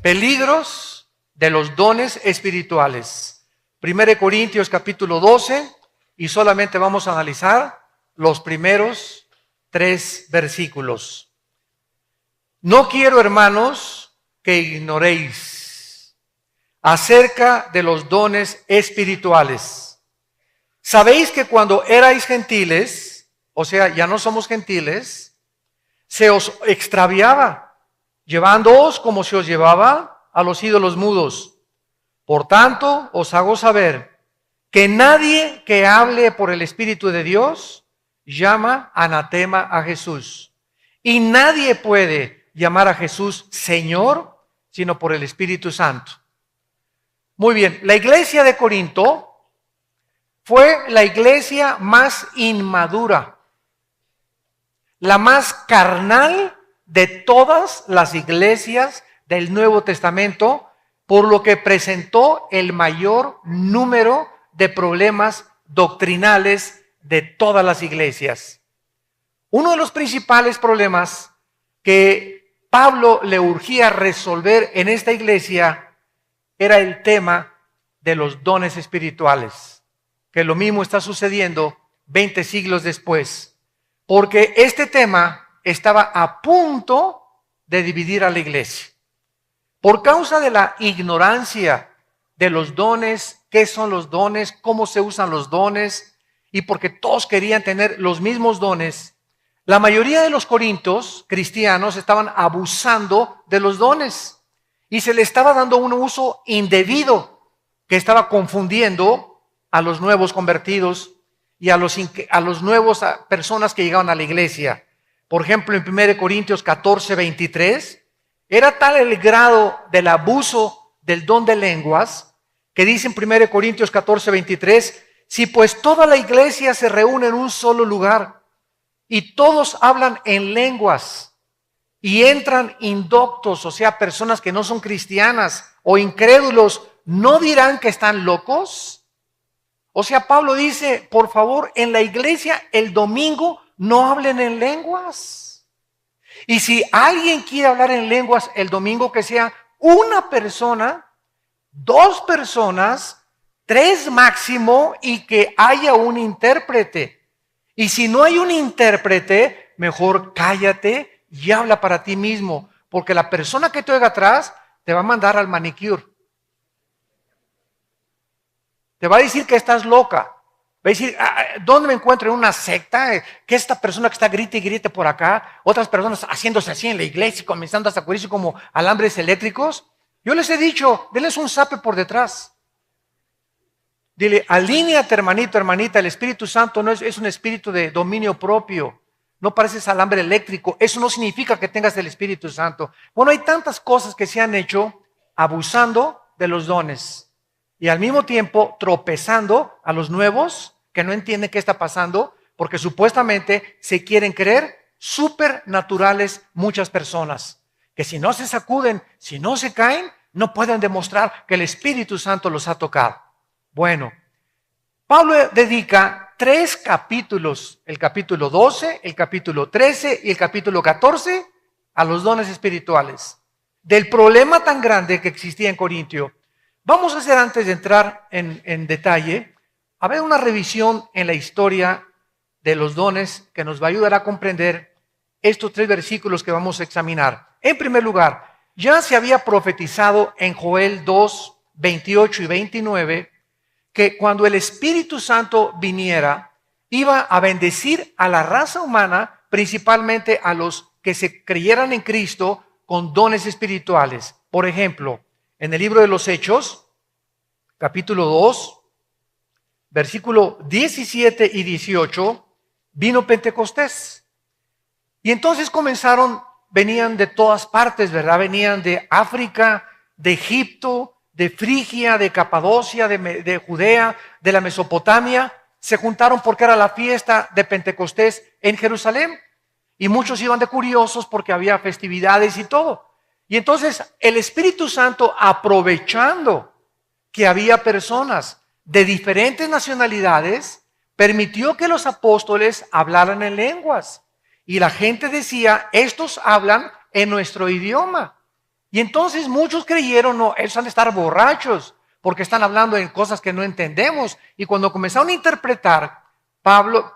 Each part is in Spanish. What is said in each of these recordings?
Peligros de los dones espirituales. 1 Corintios capítulo 12, y solamente vamos a analizar los primeros 3 versículos. No quiero, hermanos, que ignoréis acerca de los dones espirituales. Sabéis que cuando erais gentiles, o sea, ya no somos gentiles, se os extraviaba, llevándoos como se os llevaba a los ídolos mudos. Por tanto, os hago saber que nadie que hable por el Espíritu de Dios llama anatema a Jesús. Y nadie puede llamar a Jesús Señor, sino por el Espíritu Santo. Muy bien, la iglesia de Corinto fue la iglesia más inmadura, la más carnal de todas las iglesias del Nuevo Testamento, por lo que presentó el mayor número de problemas doctrinales de todas las iglesias. Uno de los principales problemas que Pablo le urgía resolver en esta iglesia era el tema de los dones espirituales, que lo mismo está sucediendo 20 siglos después, porque este tema estaba a punto de dividir a la iglesia. Por causa de la ignorancia de los dones, qué son los dones, cómo se usan los dones, y porque todos querían tener los mismos dones, la mayoría de los corintios cristianos estaban abusando de los dones y se le estaba dando un uso indebido que estaba confundiendo a los nuevos convertidos y a los nuevos personas que llegaban a la iglesia. Por ejemplo, en 1 Corintios 14, 23, era tal el grado del abuso del don de lenguas que dice en 1 Corintios 14, 23, si pues toda la iglesia se reúne en un solo lugar y todos hablan en lenguas y entran indoctos, o sea, personas que no son cristianas o incrédulos, ¿no dirán que están locos? O sea, Pablo dice, por favor, en la iglesia el domingo no hablen en lenguas. Y si alguien quiere hablar en lenguas el domingo, que sea una persona, 2 personas, 3 máximo, y que haya un intérprete. Y si no hay un intérprete, mejor cállate y habla para ti mismo, porque la persona que te oiga atrás te va a mandar al manicure. Te va a decir que estás loca. Va a decir, ¿dónde me encuentro? ¿En una secta? ¿Qué es esta persona que está grite y grite por acá? Otras personas haciéndose así en la iglesia y comenzando a sacudirse como alambres eléctricos. Yo les he dicho, denles un zape por detrás. Dile, alíneate, hermanito, hermanita, el Espíritu Santo no es un espíritu de dominio propio. No pareces alambre eléctrico. Eso no significa que tengas el Espíritu Santo. Bueno, hay tantas cosas que se han hecho abusando de los dones y al mismo tiempo tropezando a los nuevos que no entienden qué está pasando, porque supuestamente se quieren creer supernaturales muchas personas, que si no se sacuden, si no se caen, no pueden demostrar que el Espíritu Santo los ha tocado. Bueno, Pablo dedica 3 capítulos, el capítulo 12, el capítulo 13 y el capítulo 14, a los dones espirituales, del problema tan grande que existía en Corintio. Vamos a hacer, antes de entrar en detalle, a ver una revisión en la historia de los dones que nos va a ayudar a comprender estos 3 versículos que vamos a examinar. En primer lugar, ya se había profetizado en Joel 2, 28 y 29, que cuando el Espíritu Santo viniera, iba a bendecir a la raza humana, principalmente a los que se creyeran en Cristo con dones espirituales. Por ejemplo, en el libro de los Hechos, capítulo 2, versículo 17 y 18, vino Pentecostés. Y entonces venían de todas partes, ¿verdad? Venían de África, de Egipto, de Frigia, de Capadocia, de Judea, de la Mesopotamia. Se juntaron porque era la fiesta de Pentecostés en Jerusalén. Y muchos iban de curiosos porque había festividades y todo. Y entonces el Espíritu Santo, aprovechando que había personas de diferentes nacionalidades, permitió que los apóstoles hablaran en lenguas. Y la gente decía, estos hablan en nuestro idioma. Y entonces muchos creyeron, no, ellos han de estar borrachos, porque están hablando de cosas que no entendemos. Y cuando comenzaron a interpretar,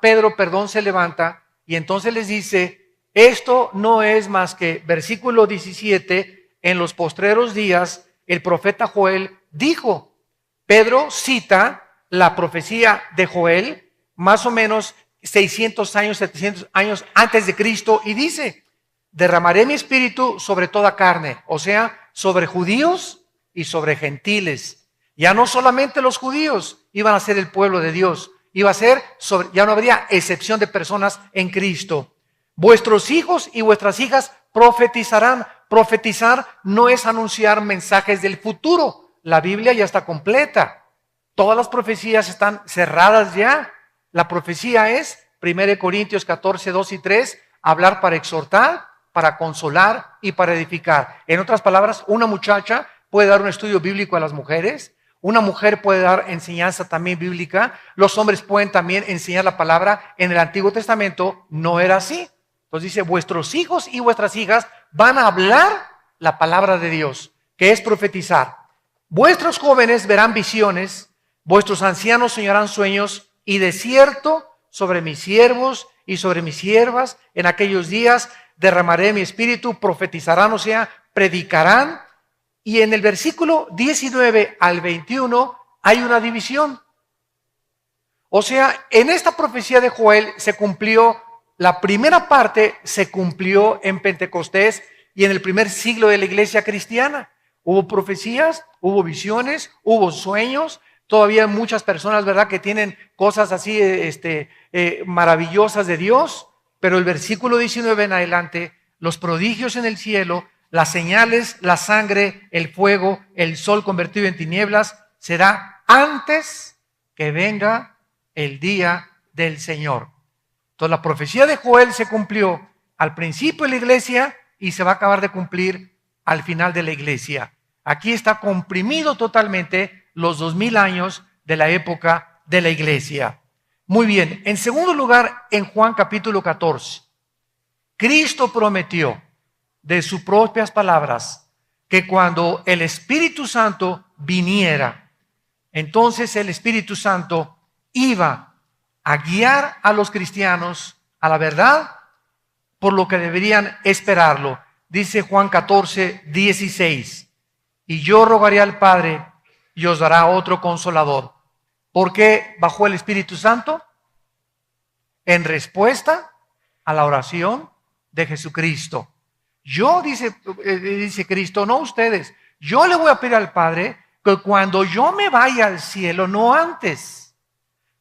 Pedro, se levanta y entonces les dice, esto no es más que, versículo 17, en los postreros días, el profeta Joel dijo. Pedro cita la profecía de Joel, más o menos 600 años, 700 años antes de Cristo, y dice, derramaré mi espíritu sobre toda carne, o sea, sobre judíos y sobre gentiles. Ya no solamente los judíos iban a ser el pueblo de Dios, iba a ser ya no habría excepción de personas en Cristo. Vuestros hijos y vuestras hijas profetizarán. Profetizar no es anunciar mensajes del futuro. La Biblia ya está completa. Todas las profecías están cerradas ya. La profecía es, 1 Corintios 14, 2 y 3, hablar para exhortar, para consolar y para edificar. En otras palabras, una muchacha puede dar un estudio bíblico a las mujeres. Una mujer puede dar enseñanza también bíblica. Los hombres pueden también enseñar la palabra. En el Antiguo Testamento no era así. Entonces dice, vuestros hijos y vuestras hijas van a hablar la palabra de Dios, que es profetizar. Vuestros jóvenes verán visiones, vuestros ancianos soñarán sueños, y de cierto sobre mis siervos y sobre mis siervas en aquellos días derramaré mi espíritu, profetizarán, o sea, predicarán. Y en el versículo 19 al 21 hay una división. O sea, en esta profecía de Joel se cumplió, la primera parte se cumplió en Pentecostés y en el primer siglo de la iglesia cristiana. Hubo profecías, hubo visiones, hubo sueños. Todavía hay muchas personas, ¿verdad?, que tienen cosas así maravillosas de Dios. Pero el versículo 19 en adelante, los prodigios en el cielo, las señales, la sangre, el fuego, el sol convertido en tinieblas, será antes que venga el día del Señor. Entonces la profecía de Joel se cumplió al principio de la iglesia y se va a acabar de cumplir al final de la iglesia. Aquí está comprimido totalmente los 2000 años de la época de la iglesia. Muy bien, en segundo lugar, en Juan capítulo 14, Cristo prometió de sus propias palabras que cuando el Espíritu Santo viniera, entonces el Espíritu Santo iba a guiar a los cristianos a la verdad por lo que deberían esperarlo. Dice Juan 14, 16, y yo rogaré al Padre y os dará otro consolador. ¿Por qué bajó el Espíritu Santo? En respuesta a la oración de Jesucristo. Yo, dice Cristo, no ustedes, yo le voy a pedir al Padre que cuando yo me vaya al cielo, no antes,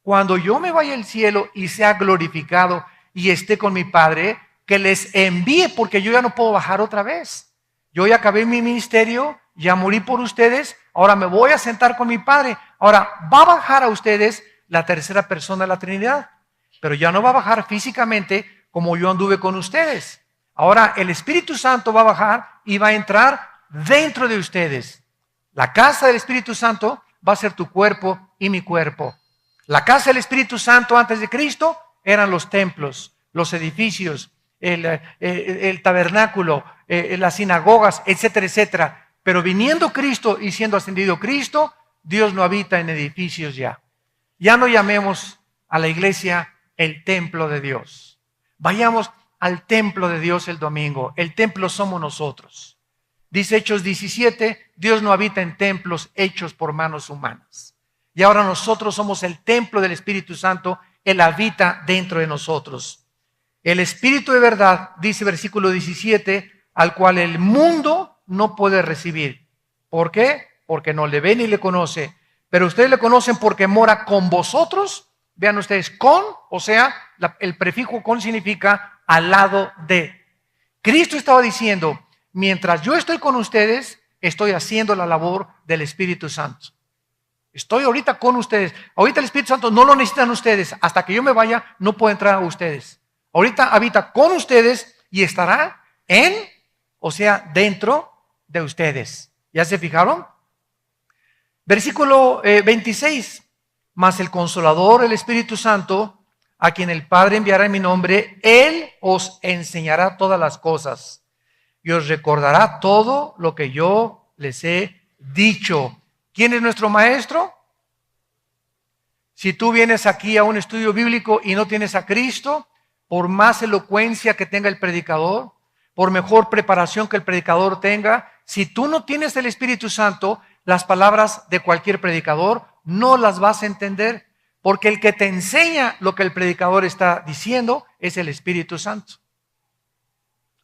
cuando yo me vaya al cielo y sea glorificado y esté con mi Padre, que les envíe, porque yo ya no puedo bajar otra vez. Yo ya acabé mi ministerio, ya morí por ustedes, ahora me voy a sentar con mi Padre. Ahora va a bajar a ustedes la tercera persona de la Trinidad, pero ya no va a bajar físicamente como yo anduve con ustedes. Ahora el Espíritu Santo va a bajar y va a entrar dentro de ustedes. La casa del Espíritu Santo va a ser tu cuerpo y mi cuerpo. La casa del Espíritu Santo antes de Cristo eran los templos, los edificios, el tabernáculo, las sinagogas, etcétera, etcétera. Pero viniendo Cristo y siendo ascendido Cristo, Dios no habita en edificios ya. Ya no llamemos a la iglesia el templo de Dios. Vayamos al templo de Dios el domingo. El templo somos nosotros. Dice Hechos 17, Dios no habita en templos hechos por manos humanas. Y ahora nosotros somos el templo del Espíritu Santo. Él habita dentro de nosotros. El Espíritu de verdad, dice versículo 17, al cual el mundo no puede recibir. ¿Por qué? Porque no le ve ni le conoce. Pero ustedes le conocen porque mora con vosotros. Vean ustedes, con, o sea, el prefijo con significa al lado de. Cristo estaba diciendo, mientras yo estoy con ustedes, estoy haciendo la labor del Espíritu Santo. Estoy ahorita con ustedes. Ahorita el Espíritu Santo no lo necesitan ustedes. Hasta que yo me vaya, no puedo entrar a ustedes. Ahorita habita con ustedes y estará en, o sea, dentro de ustedes. ¿Ya se fijaron? Versículo 26. Mas el Consolador, el Espíritu Santo, a quien el Padre enviará en mi nombre, Él os enseñará todas las cosas y os recordará todo lo que yo les he dicho. ¿Quién es nuestro maestro? Si tú vienes aquí a un estudio bíblico y no tienes a Cristo, por más elocuencia que tenga el predicador, por mejor preparación que el predicador tenga, si tú no tienes el Espíritu Santo, las palabras de cualquier predicador no las vas a entender, porque el que te enseña lo que el predicador está diciendo es el Espíritu Santo.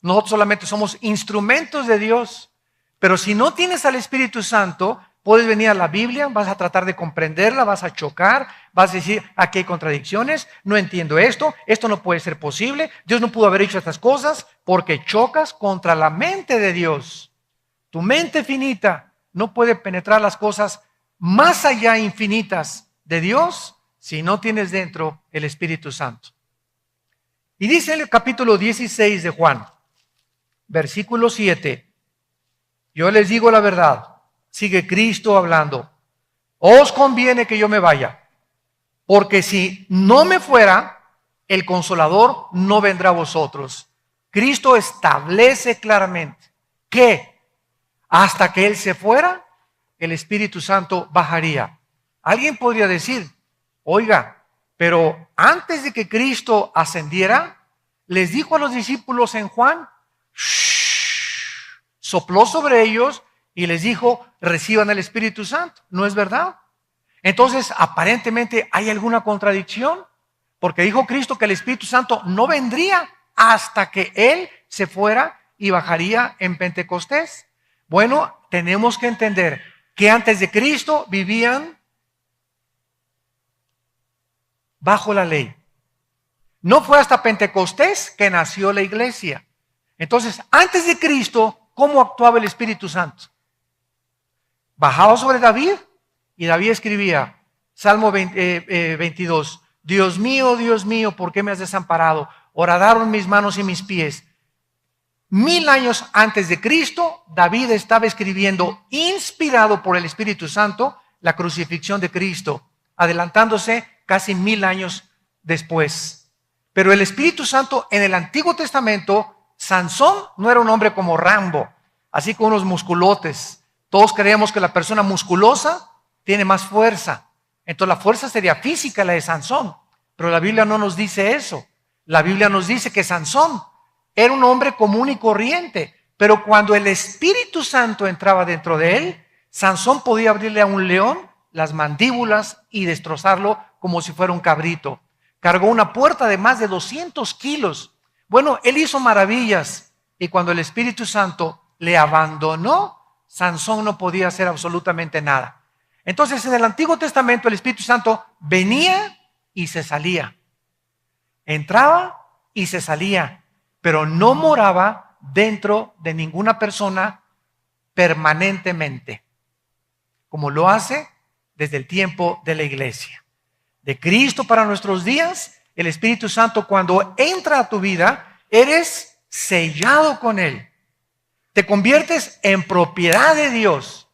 Nosotros solamente somos instrumentos de Dios, pero si no tienes al Espíritu Santo, puedes venir a la Biblia, vas a tratar de comprenderla, vas a chocar, vas a decir, aquí hay contradicciones, no entiendo esto no puede ser posible, Dios no pudo haber hecho estas cosas, porque chocas contra la mente de Dios. Tu mente finita no puede penetrar las cosas más allá infinitas de Dios si no tienes dentro el Espíritu Santo. Y dice en el capítulo 16 de Juan, versículo 7, yo les digo la verdad, sigue Cristo hablando, os conviene que yo me vaya, porque si no me fuera, el Consolador no vendrá a vosotros. Cristo establece claramente que hasta que Él se fuera, el Espíritu Santo bajaría. Alguien podría decir, oiga, pero antes de que Cristo ascendiera, les dijo a los discípulos en Juan, sopló sobre ellos y les dijo, reciban el Espíritu Santo. ¿No es verdad? Entonces, aparentemente hay alguna contradicción, porque dijo Cristo que el Espíritu Santo no vendría hasta que Él se fuera y bajaría en Pentecostés. Bueno, tenemos que entender que antes de Cristo vivían bajo la ley. No fue hasta Pentecostés que nació la iglesia. Entonces, antes de Cristo, ¿cómo actuaba el Espíritu Santo? Bajaba sobre David y David escribía, Salmo 22, Dios mío, ¿por qué me has desamparado? Horadaron mis manos y mis pies. 1000 años antes de Cristo, David estaba escribiendo, inspirado por el Espíritu Santo, la crucifixión de Cristo, adelantándose casi 1000 años después. Pero el Espíritu Santo en el Antiguo Testamento, Sansón no era un hombre como Rambo, así con unos musculotes. Todos creemos que la persona musculosa tiene más fuerza. Entonces la fuerza sería física, la de Sansón. Pero la Biblia no nos dice eso. La Biblia nos dice que Sansón era un hombre común y corriente. Pero cuando el Espíritu Santo entraba dentro de él, Sansón podía abrirle a un león las mandíbulas y destrozarlo como si fuera un cabrito. Cargó una puerta de más de 200 kilos. Bueno, él hizo maravillas. Y cuando el Espíritu Santo le abandonó, Sansón no podía hacer absolutamente nada. Entonces, en el Antiguo Testamento, el Espíritu Santo venía y se salía. Entraba y se salía, pero no moraba dentro de ninguna persona permanentemente, como lo hace desde el tiempo de la iglesia. De Cristo para nuestros días, el Espíritu Santo cuando entra a tu vida, eres sellado con Él. Te conviertes en propiedad de Dios.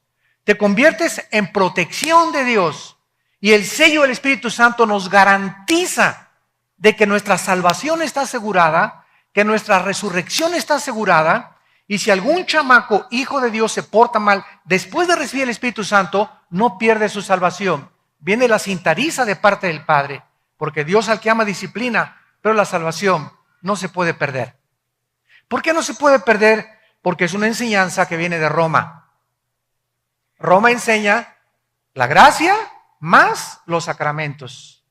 Te conviertes en protección de Dios. Y el sello del Espíritu Santo nos garantiza de que nuestra salvación está asegurada, que nuestra resurrección está asegurada. Y si algún chamaco, hijo de Dios, se porta mal después de recibir el Espíritu Santo, no pierde su salvación. Viene la cintariza de parte del Padre, porque Dios al que ama disciplina, pero la salvación no se puede perder. ¿Por qué no se puede perder? Porque es una enseñanza que viene de Roma. Roma enseña la gracia más los sacramentos.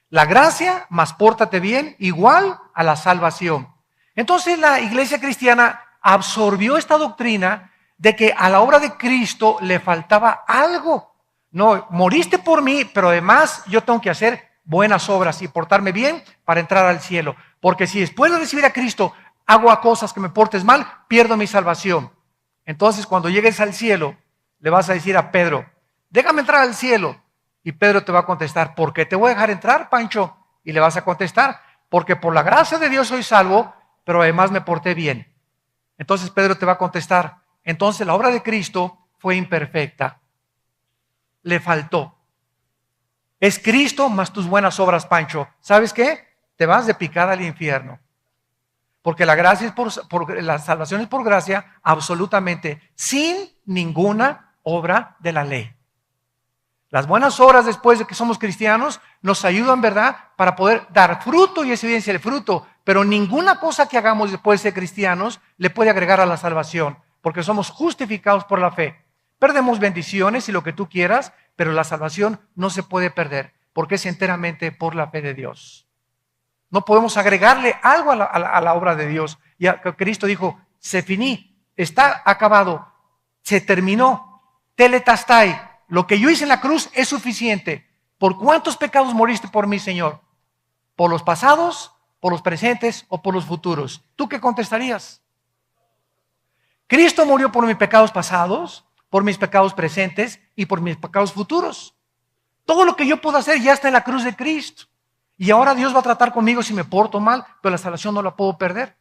La gracia más pórtate bien, igual a la salvación. Entonces la iglesia cristiana absorbió esta doctrina de que a la obra de Cristo le faltaba algo. No, moriste por mí, pero además yo tengo que hacer buenas obras y portarme bien para entrar al cielo. Porque si después de recibir a Cristo hago a cosas que me portes mal, pierdo mi salvación. Entonces cuando llegues al cielo, le vas a decir a Pedro, déjame entrar al cielo. Y Pedro te va a contestar, ¿por qué te voy a dejar entrar, Pancho? Y le vas a contestar, porque por la gracia de Dios soy salvo, pero además me porté bien. Entonces Pedro te va a contestar, entonces la obra de Cristo fue imperfecta. Le faltó. Es Cristo más tus buenas obras, Pancho. ¿Sabes qué? Te vas de picada al infierno. Porque la gracia es la salvación es por gracia absolutamente, sin ninguna obra de la ley. Las buenas obras después de que somos cristianos nos ayudan, ¿verdad?, para poder dar fruto, y es evidencia del fruto, pero ninguna cosa que hagamos después de ser cristianos le puede agregar a la salvación, porque somos justificados por la fe. Perdemos bendiciones y lo que tú quieras, pero la salvación no se puede perder, porque es enteramente por la fe de Dios. No podemos agregarle algo a la obra de Dios. Y Cristo dijo, se finí, está acabado, se terminó, tetelestai. Lo que yo hice en la cruz es suficiente. ¿Por cuántos pecados moriste por mí, Señor? ¿Por los pasados, por los presentes o por los futuros? ¿Tú qué contestarías? Cristo murió por mis pecados pasados, por mis pecados presentes y por mis pecados futuros. Todo lo que yo puedo hacer ya está en la cruz de Cristo. Y ahora Dios va a tratar conmigo si me porto mal, pero la salvación no la puedo perder.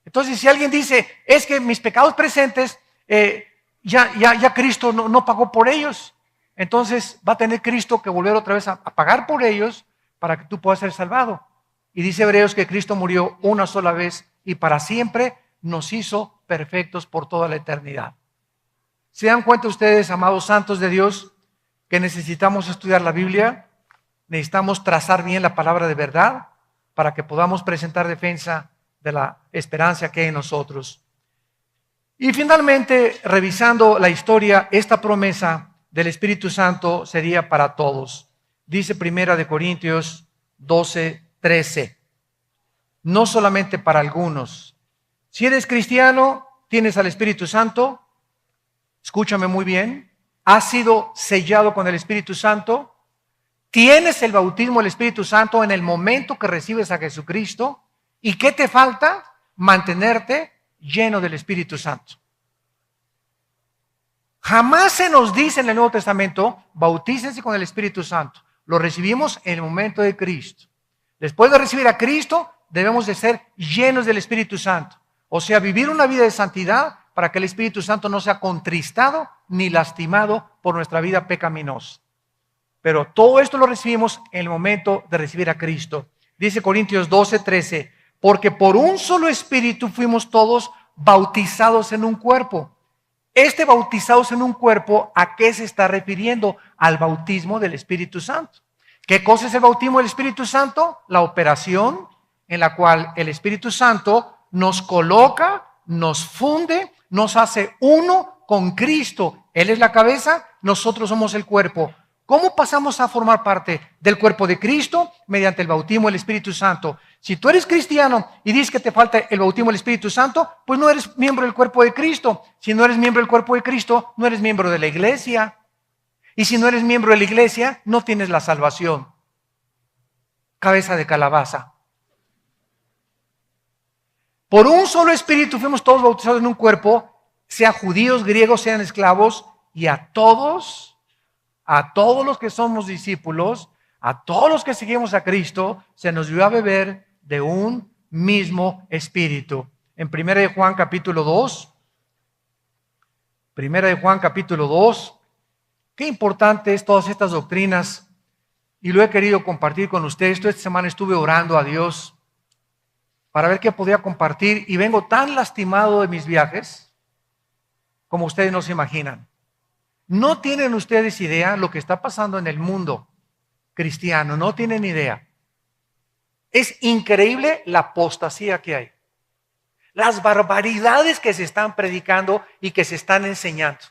Entonces, si alguien dice, es que mis pecados presentes, ya Cristo no pagó por ellos, entonces va a tener Cristo que volver otra vez a pagar por ellos para que tú puedas ser salvado. Y dice Hebreos que Cristo murió una sola vez y para siempre nos hizo perfectos por toda la eternidad. ¿Se dan cuenta ustedes, amados santos de Dios, que necesitamos estudiar la Biblia? Necesitamos trazar bien la palabra de verdad para que podamos presentar defensa de la esperanza que hay en nosotros. Y finalmente, revisando la historia, esta promesa del Espíritu Santo sería para todos. Dice 1 Corintios 12:13. No solamente para algunos. Si eres cristiano, tienes al Espíritu Santo. Escúchame muy bien. Has sido sellado con el Espíritu Santo. Tienes el bautismo del Espíritu Santo en el momento que recibes a Jesucristo. ¿Y qué te falta? Mantenerte lleno del Espíritu Santo. Jamás se nos dice en el Nuevo Testamento, bautícense con el Espíritu Santo. Lo recibimos en el momento de Cristo. Después de recibir a Cristo, debemos de ser llenos del Espíritu Santo. O sea, vivir una vida de santidad para que el Espíritu Santo no sea contristado ni lastimado por nuestra vida pecaminosa. Pero todo esto lo recibimos en el momento de recibir a Cristo. Dice Corintios 12:13, porque por un solo Espíritu fuimos todos bautizados en un cuerpo. Este bautizados en un cuerpo, ¿a qué se está refiriendo? Al bautismo del Espíritu Santo. ¿Qué cosa es el bautismo del Espíritu Santo? La operación en la cual el Espíritu Santo nos coloca, nos funde, nos hace uno con Cristo. Él es la cabeza, nosotros somos el cuerpo. ¿Cómo pasamos a formar parte del cuerpo de Cristo? Mediante el bautismo del Espíritu Santo. Si tú eres cristiano y dices que te falta el bautismo del Espíritu Santo, pues no eres miembro del cuerpo de Cristo. Si no eres miembro del cuerpo de Cristo, no eres miembro de la iglesia. Y si no eres miembro de la iglesia, no tienes la salvación. Cabeza de calabaza. Por un solo Espíritu fuimos todos bautizados en un cuerpo, sean judíos, griegos, sean esclavos, y a todos los que somos discípulos, a todos los que seguimos a Cristo, se nos dio a beber de un mismo Espíritu. En 1 de Juan capítulo 2, qué importante es todas estas doctrinas, y lo he querido compartir con ustedes. Esta semana estuve orando a Dios para ver qué podía compartir, y vengo tan lastimado de mis viajes como ustedes no se imaginan. No tienen ustedes idea lo que está pasando en el mundo cristiano, no tienen idea. Es increíble la apostasía que hay. Las barbaridades que se están predicando y que se están enseñando.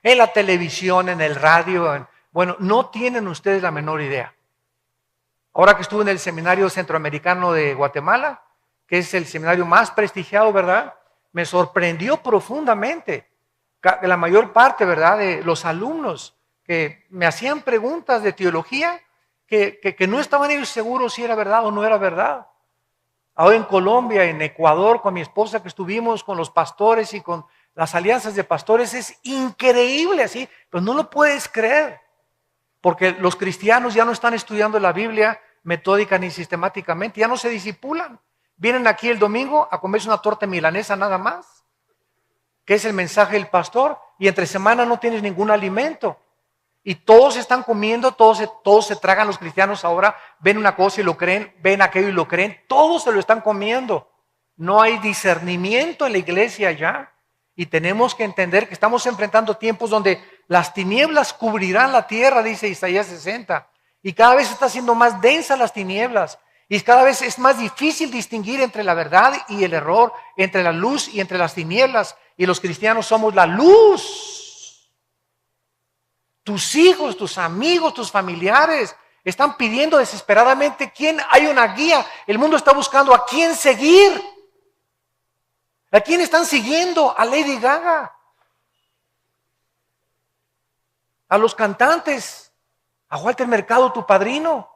En la televisión, en el radio, bueno, no tienen ustedes la menor idea. Ahora que estuve en el seminario centroamericano de Guatemala, que es el seminario más prestigiado, ¿verdad? Me sorprendió profundamente. La mayor parte, ¿verdad?, de los alumnos que me hacían preguntas de teología que no estaban ellos seguros si era verdad o no era verdad. Ahora en Colombia, en Ecuador, con mi esposa que estuvimos con los pastores y con las alianzas de pastores, es increíble así, pero no lo puedes creer, porque los cristianos ya no están estudiando la Biblia metódica ni sistemáticamente, ya no se discipulan. Vienen aquí el domingo a comerse una torta milanesa nada más, que es el mensaje del pastor, y entre semana no tienes ningún alimento. Y todos están comiendo, todos se tragan. Los cristianos ahora, ven una cosa y lo creen, ven aquello y lo creen, todos se lo están comiendo. no hay discernimiento en la iglesia ya. Y tenemos que entender que estamos enfrentando tiempos donde las tinieblas cubrirán la tierra, dice Isaías 60. Y cada vez está siendo más densa las tinieblas. Y cada vez es más difícil distinguir entre la verdad y el error, entre la luz y entre las tinieblas. Y los cristianos somos la luz. Tus hijos, tus amigos, tus familiares están pidiendo desesperadamente quién, hay una guía. El mundo está buscando a quién seguir. ¿A quién están siguiendo? A Lady Gaga. A los cantantes. A Walter Mercado, tu padrino.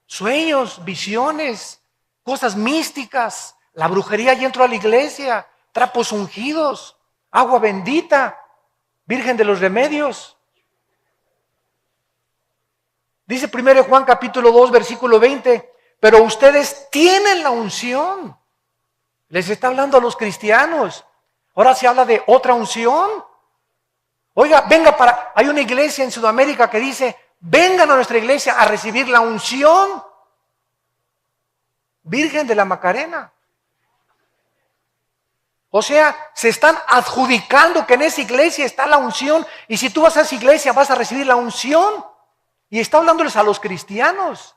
Sueños, visiones, cosas místicas. La brujería ya entró a la iglesia. Trapos ungidos. Agua bendita. Virgen de los remedios. Dice 1 Juan capítulo 2, versículo 20. Pero ustedes tienen la unción. Les está hablando a los cristianos. Ahora se habla de otra unción. Oiga, hay una iglesia en Sudamérica que dice, vengan a nuestra iglesia a recibir la unción. Virgen de la Macarena. O sea, se están adjudicando que en esa iglesia está la unción. Y si tú vas a esa iglesia vas a recibir la unción. Y está hablándoles a los cristianos.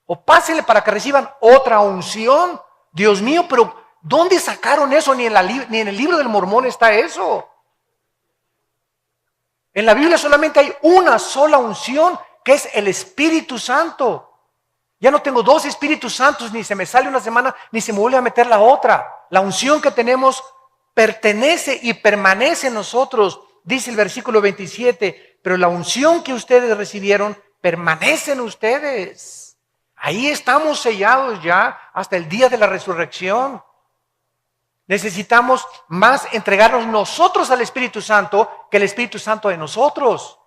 O pásenle para que reciban otra unción. Dios mío, pero ¿dónde sacaron eso? Ni en el libro del Mormón está eso. En la Biblia solamente hay una sola unción, que es el Espíritu Santo. Ya no tengo dos Espíritus Santos, ni se me sale una semana, ni se me vuelve a meter la otra. La unción que tenemos pertenece y permanece en nosotros. Dice el versículo 27, pero la unción que ustedes recibieron permanece en ustedes. Ahí estamos sellados ya hasta el día de la resurrección. Necesitamos más entregarnos nosotros al Espíritu Santo que el Espíritu Santo de nosotros.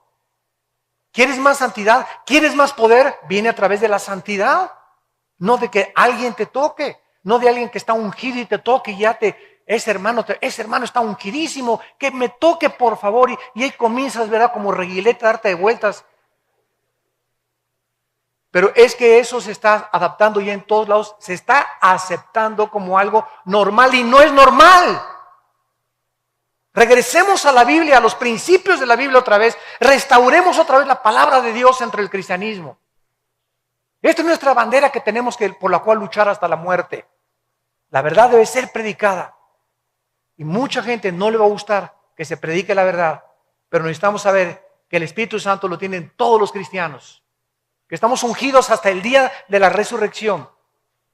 ¿Quieres más santidad? ¿Quieres más poder? Viene a través de la santidad. No de que alguien te toque, no de alguien que está ungido y te toque y ya ese hermano está ungidísimo, que me toque por favor. Y ahí comienzas, ¿verdad? Como reguilete a darte de vueltas. Pero es que eso se está adaptando ya en todos lados, se está aceptando como algo normal y no es normal. Regresemos a la Biblia, a los principios de la Biblia otra vez, restauremos otra vez la palabra de Dios entre el cristianismo. Esta es nuestra bandera que tenemos por la cual luchar hasta la muerte. La verdad debe ser predicada. Y mucha gente no le va a gustar que se predique la verdad, pero necesitamos saber que el Espíritu Santo lo tienen todos los cristianos. Que estamos ungidos hasta el día de la resurrección,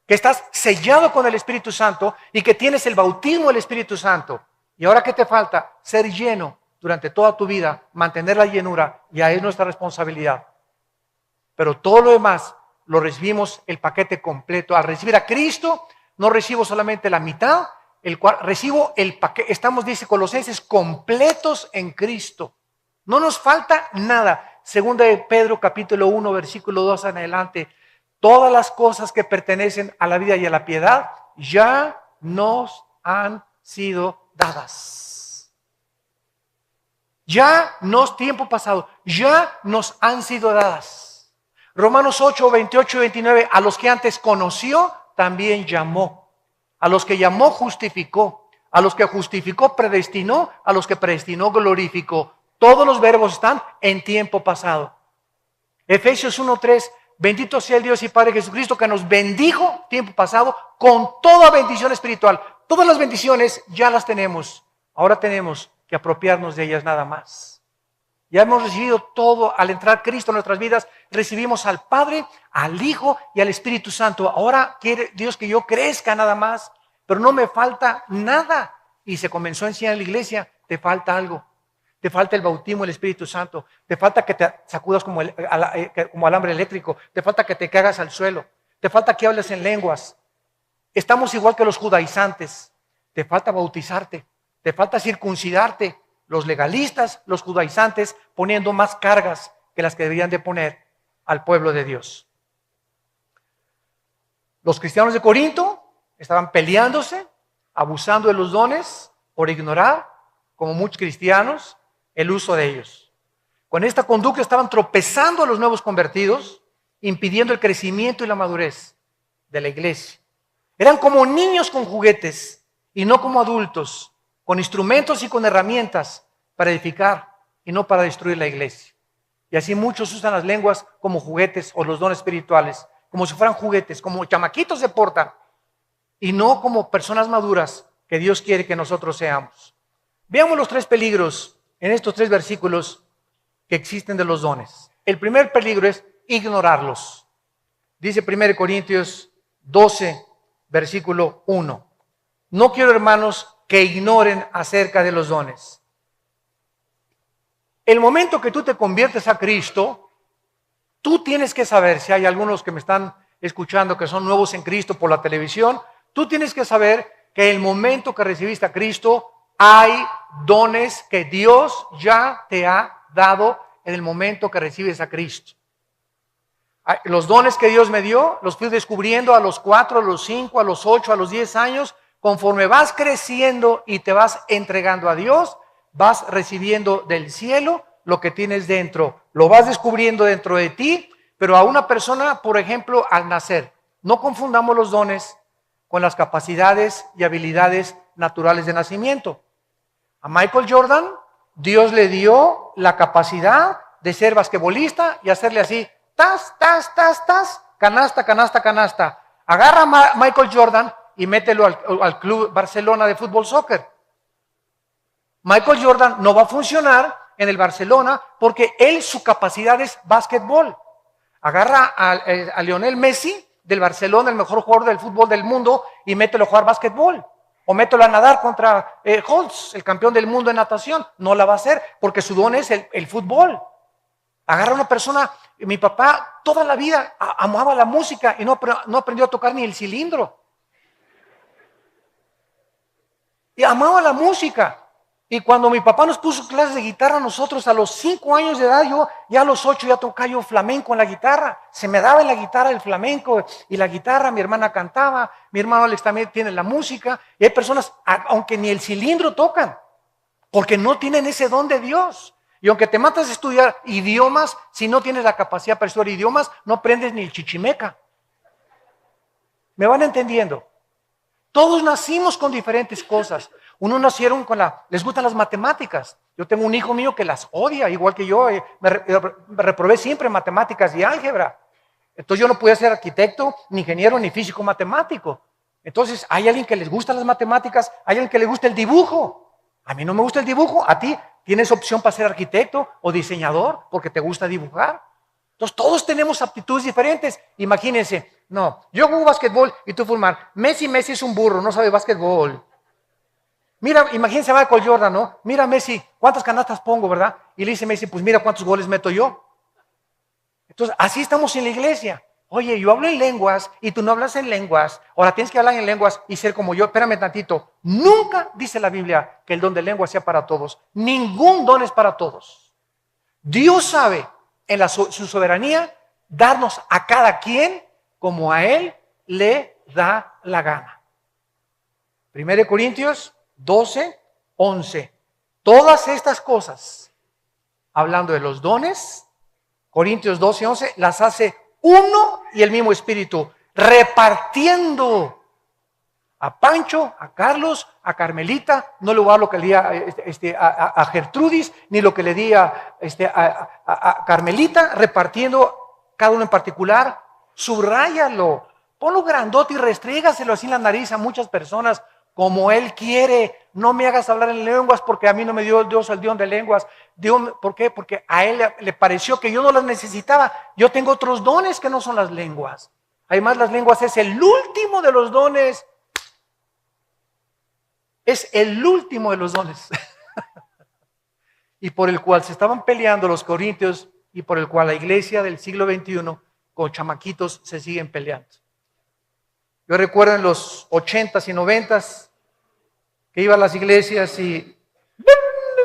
que estás sellado con el Espíritu Santo y que tienes el bautismo del Espíritu Santo. Y ahora, ¿qué te falta? Ser lleno durante toda tu vida, mantener la llenura, ya es nuestra responsabilidad. Pero todo lo demás lo recibimos el paquete completo. Al recibir a Cristo, no recibo solamente la mitad, el cual recibo el paquete. Estamos, dice Colosenses, completos en Cristo. No nos falta nada. Segunda de Pedro capítulo 1 versículo 2 en adelante. Todas las cosas que pertenecen a la vida y a la piedad ya nos han sido dadas. Ya nos, tiempo pasado, ya nos han sido dadas. Romanos 8, 28 y 29. A los que antes conoció, también llamó. A los que llamó, justificó. A los que justificó, predestinó. A los que predestinó, glorificó. Todos los verbos están en tiempo pasado. Efesios 1:3, bendito sea el Dios y Padre Jesucristo que nos bendijo, tiempo pasado, con toda bendición espiritual. Todas las bendiciones ya las tenemos. Ahora tenemos que apropiarnos de ellas nada más. Ya hemos recibido todo al entrar Cristo en nuestras vidas. Recibimos al Padre, al Hijo y al Espíritu Santo. Ahora quiere Dios que yo crezca nada más, pero no me falta nada. Y se comenzó a enseñar en la iglesia, te falta algo. Te falta el bautismo del Espíritu Santo. Te falta que te sacudas como alambre eléctrico. Te falta que te caigas al suelo. Te falta que hables en lenguas. Estamos igual que los judaizantes. Te falta bautizarte. Te falta circuncidarte. Los legalistas, los judaizantes, poniendo más cargas que las que deberían de poner al pueblo de Dios. Los cristianos de Corinto estaban peleándose, abusando de los dones por ignorar, como muchos cristianos, el uso de ellos. Con esta conducta estaban tropezando a los nuevos convertidos, impidiendo el crecimiento y la madurez. de la iglesia. Eran como niños con juguetes y no como adultos, con instrumentos y con herramientas para edificar y no para destruir la iglesia. Y así muchos usan las lenguas como juguetes o los dones espirituales, como si fueran juguetes, como chamaquitos se portan y no como personas maduras que Dios quiere que nosotros seamos. Veamos los 3 peligros en estos 3 versículos que existen de los dones. El primer peligro es ignorarlos. Dice 1 Corintios 12, versículo 1. No quiero, hermanos, que ignoren acerca de los dones. El momento que tú te conviertes a Cristo, tú tienes que saber, si hay algunos que me están escuchando que son nuevos en Cristo por la televisión, tú tienes que saber que el momento que recibiste a Cristo, hay dones que Dios ya te ha dado en el momento que recibes a Cristo. Los dones que Dios me dio, los fui descubriendo a los 4, a los 5, a los 8, a los 10 años. Conforme vas creciendo y te vas entregando a Dios, vas recibiendo del cielo lo que tienes dentro. Lo vas descubriendo dentro de ti, pero a una persona, por ejemplo, al nacer, no confundamos los dones con las capacidades y habilidades naturales de nacimiento. A Michael Jordan, Dios le dio la capacidad de ser basquetbolista y hacerle así, tas, tas, tas, tas, canasta, canasta, canasta. Agarra a Michael Jordan y mételo al Club Barcelona de fútbol soccer. Michael Jordan no va a funcionar en el Barcelona porque su capacidad es básquetbol. Agarra a Lionel Messi del Barcelona, el mejor jugador del fútbol del mundo, y mételo a jugar básquetbol. O mételo a nadar contra Holtz, el campeón del mundo en natación. No la va a hacer porque su don es el fútbol. Agarra a una persona, mi papá toda la vida amaba la música y no aprendió a tocar ni el cilindro. Y amaba la música. Y cuando mi papá nos puso clases de guitarra, nosotros a los 5 años de edad, yo ya a los 8 ya tocaba yo flamenco en la guitarra. Se me daba en la guitarra el flamenco y la guitarra, mi hermana cantaba, mi hermano Alex también tiene la música. Y hay personas, aunque ni el cilindro tocan, porque no tienen ese don de Dios. Y aunque te matas a estudiar idiomas, si no tienes la capacidad para estudiar idiomas, no aprendes ni el chichimeca. ¿Me van entendiendo? Todos nacimos con diferentes cosas. Unos nacieron les gustan las matemáticas. Yo tengo un hijo mío que las odia, igual que yo. Me reprobé siempre en matemáticas y álgebra. Entonces yo no podía ser arquitecto, ni ingeniero, ni físico matemático. Entonces hay alguien que les gustan las matemáticas, hay alguien que le gusta el dibujo. A mí no me gusta el dibujo, a ti tienes opción para ser arquitecto o diseñador porque te gusta dibujar. Entonces todos tenemos aptitudes diferentes. Imagínense, no, yo juego básquetbol y tú fumar. Messi es un burro, no sabe básquetbol. Mira, imagínense a Michael Jordan, ¿no? Mira Messi, ¿cuántas canastas pongo, verdad? Y le dice Messi, pues mira cuántos goles meto yo. Entonces, así estamos en la iglesia. Oye, yo hablo en lenguas y tú no hablas en lenguas. Ahora tienes que hablar en lenguas y ser como yo. Espérame tantito. Nunca dice la Biblia que el don de lenguas sea para todos. Ningún don es para todos. Dios sabe en su soberanía darnos a cada quien como a Él le da la gana. 1 Corintios 12, 11. Todas estas cosas, hablando de los dones, Corintios 12, 11, las hace uno y el mismo Espíritu, repartiendo a Pancho, a Carlos, a Carmelita. No le voy a dar lo que le di a Gertrudis, ni lo que le di a Carmelita, repartiendo cada uno en particular. Subráyalo, ponlo grandote y restrígaselo así en la nariz a muchas personas como Él quiere. No me hagas hablar en lenguas porque a mí no me dio Dios el don de lenguas. ¿Por qué? Porque a Él le pareció que yo no las necesitaba. Yo tengo otros dones que no son las lenguas. Además, las lenguas es el último de los dones. Es el último de los dones. Y por el cual se estaban peleando los corintios y por el cual la iglesia del siglo XXI con chamaquitos se siguen peleando. Yo recuerdo en los 80s y 90s que iba a las iglesias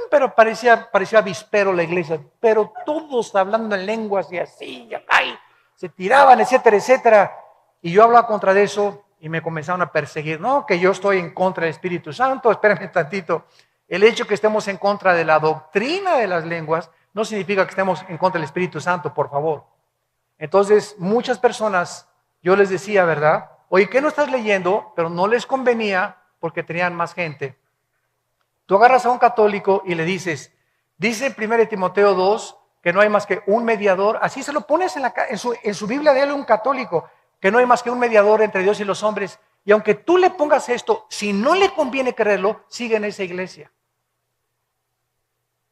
pero parecía avispero la iglesia, pero todos hablando en lenguas y así, y acá, y se tiraban, etcétera, etcétera. Y yo hablaba contra de eso y me comenzaron a perseguir. No, que yo estoy en contra del Espíritu Santo, espérenme tantito. El hecho que estemos en contra de la doctrina de las lenguas no significa que estemos en contra del Espíritu Santo, por favor. Entonces, muchas personas, yo les decía, ¿verdad? oye, ¿qué no estás leyendo? Pero no les convenía porque tenían más gente. Tú agarras a un católico y le dices, dice en 1 Timoteo 2 que no hay más que un mediador. Así se lo pones en su Biblia de él, un católico, que no hay más que un mediador entre Dios y los hombres. Y aunque tú le pongas esto, si no le conviene creerlo, sigue en esa iglesia.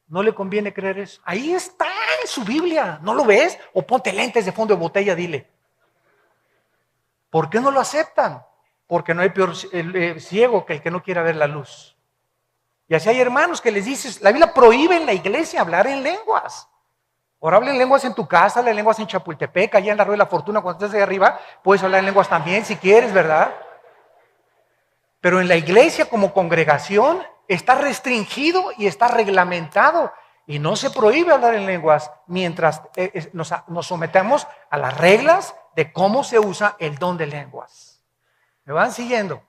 No le conviene creer eso. Ahí está en su Biblia. ¿No lo ves? O ponte lentes de fondo de botella, dile. ¿Por qué no lo aceptan? Porque no hay peor ciego que el que no quiera ver la luz. Y así hay hermanos que les dices, la Biblia prohíbe en la iglesia hablar en lenguas. Ahora habla en lenguas en tu casa, habla en lenguas en Chapultepec, allá en la Rueda de la Fortuna, cuando estés ahí arriba, puedes hablar en lenguas también si quieres, ¿verdad? Pero en la iglesia como congregación está restringido y está reglamentado. Y no se prohíbe hablar en lenguas mientras nos sometemos a las reglas de cómo se usa el don de lenguas. ¿Me van siguiendo?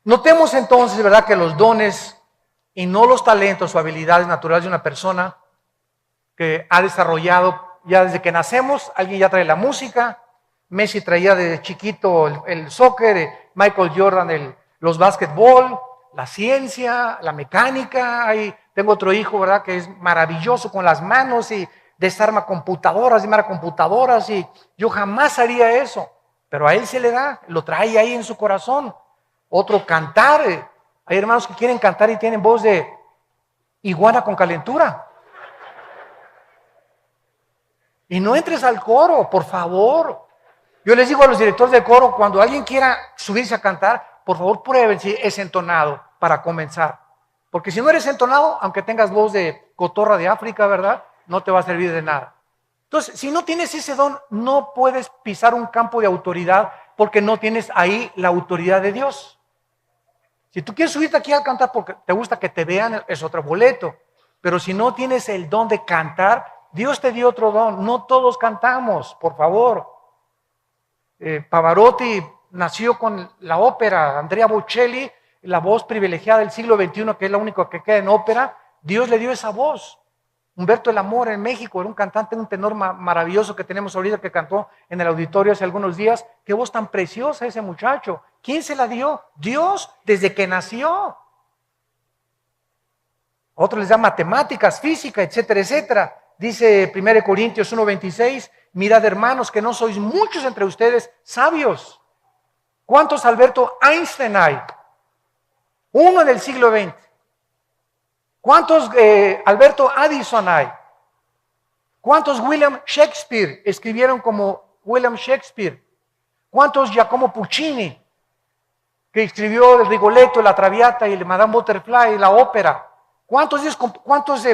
Notemos entonces, ¿verdad?, que los dones y no los talentos o habilidades naturales de una persona que ha desarrollado ya desde que nacemos. Alguien ya trae la música, Messi traía desde chiquito el soccer, Michael Jordan los básquetbol, la ciencia, la mecánica. Ahí tengo otro hijo, ¿verdad?, que es maravilloso con las manos y desarma computadoras, y yo jamás haría eso, pero a él se le da, lo trae ahí en su corazón. Otro, cantar. Hay hermanos que quieren cantar y tienen voz de iguana con calentura. Y no entres al coro, por favor. Yo les digo a los directores de coro, cuando alguien quiera subirse a cantar, por favor prueben si es entonado para comenzar. Porque si no eres entonado, aunque tengas voz de cotorra de África, ¿verdad?, no te va a servir de nada. Entonces, si no tienes ese don, no puedes pisar un campo de autoridad porque no tienes ahí la autoridad de Dios. Si tú quieres subirte aquí a cantar porque te gusta que te vean, es otro boleto. Pero si no tienes el don de cantar, Dios te dio otro don. No todos cantamos, por favor. Pavarotti nació con la ópera. Andrea Bocelli, la voz privilegiada del siglo XXI, que es la única que queda en ópera, Dios le dio esa voz. Humberto el Amor en México era un cantante, un tenor maravilloso que tenemos ahorita, que cantó en el auditorio hace algunos días. Qué voz tan preciosa ese muchacho. ¿Quién se la dio? Dios, desde que nació. Otros les da matemáticas, física, etcétera, etcétera. Dice 1 Corintios 1:26, mirad, hermanos, que no sois muchos entre ustedes sabios. ¿Cuántos Alberto Einstein hay? Uno en el siglo XX. ¿Cuántos Alberto Addison hay? ¿Cuántos William Shakespeare escribieron como William Shakespeare? ¿Cuántos Giacomo Puccini, que escribió el Rigoletto, la Traviata y el Madame Butterfly, la ópera? ¿Cuántos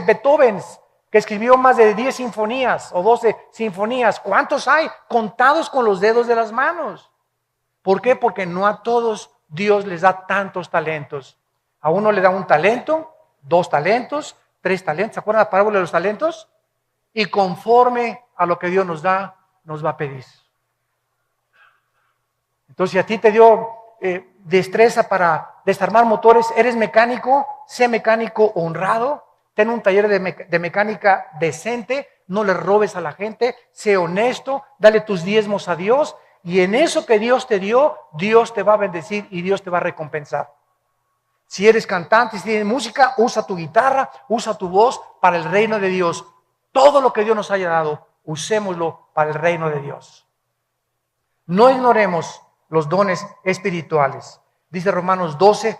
Beethovens, que escribió más de 10 sinfonías o 12 sinfonías? ¿Cuántos hay? Contados con los dedos de las manos. ¿Por qué? Porque no a todos Dios les da tantos talentos. A uno le da un talento, 2 talentos, 3 talentos. ¿Se acuerdan la parábola de los talentos? Y conforme a lo que Dios nos da, nos va a pedir. Entonces, si a ti te dio destreza para desarmar motores, eres mecánico, sé mecánico honrado, ten un taller de mecánica decente, no le robes a la gente, sé honesto, dale tus diezmos a Dios, y en eso que Dios te dio, Dios te va a bendecir y Dios te va a recompensar. Si eres cantante, si tienes música, usa tu guitarra, usa tu voz para el reino de Dios. Todo lo que Dios nos haya dado, usémoslo para el reino de Dios. No ignoremos los dones espirituales. Dice Romanos 12,